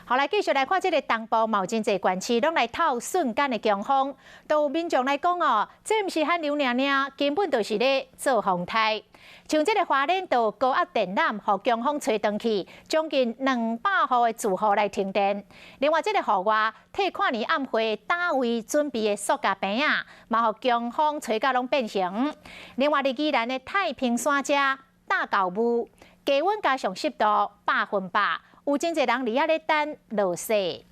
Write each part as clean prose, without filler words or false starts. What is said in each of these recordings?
后来继续来看这个东部毛真侪县市，拢来透瞬间的强风。对民众来讲哦，这毋是喊流娘娘，根本就是咧做风台。像这个花莲道高压电缆，互强风吹断去，将近200户的住户来停电。另外，这个户外替看年暗会打位准备的塑胶瓶啊，嘛互强风吹到拢变形。另外，宜兰的太平山遮大高雾，低温加上湿度100%，有真侪人伫遐咧等落雪。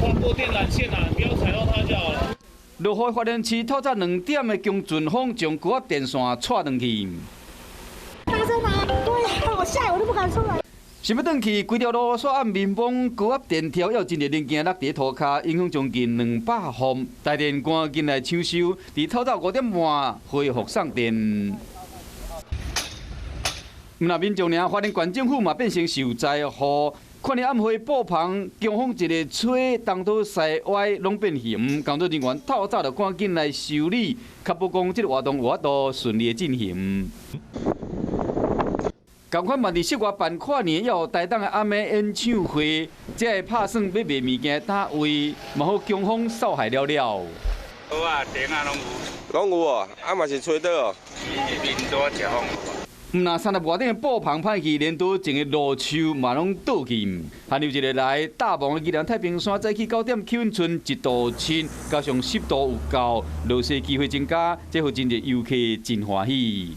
跨过电缆线啊，不要踩到它就好了。落雨花莲市透早2点的强阵风将高压电线扯断去。大声啊！对啊，我下来我都不敢出来。想要转去，规条路线按民风高压电条要真侪零件落伫涂骹，影响将近200户。台电赶紧来抢修，伫透早5点半恢复送电。那民众呢？花莲县政府嘛变成受灾户。看年暗暉布棚强风一个吹，东倒西歪，拢变形。工作人员透早就赶紧来修理，确保讲这个活动有法度顺利进行。同款嘛，伫室外办跨年，要有台东的暗暝演唱会，才会拍算要卖物件打位，嘛好强风扫害了了。好啊，电啊拢有。拢有哦，啊嘛是吹倒哦。面多食风。那三十外顶的布棚歹去，连倒种的路树嘛拢倒去。还有一个来大忙的宜兰太平山，早起9点气温剩1度7，加上湿度有够，落雪机会增加，这互真侪游客真欢喜。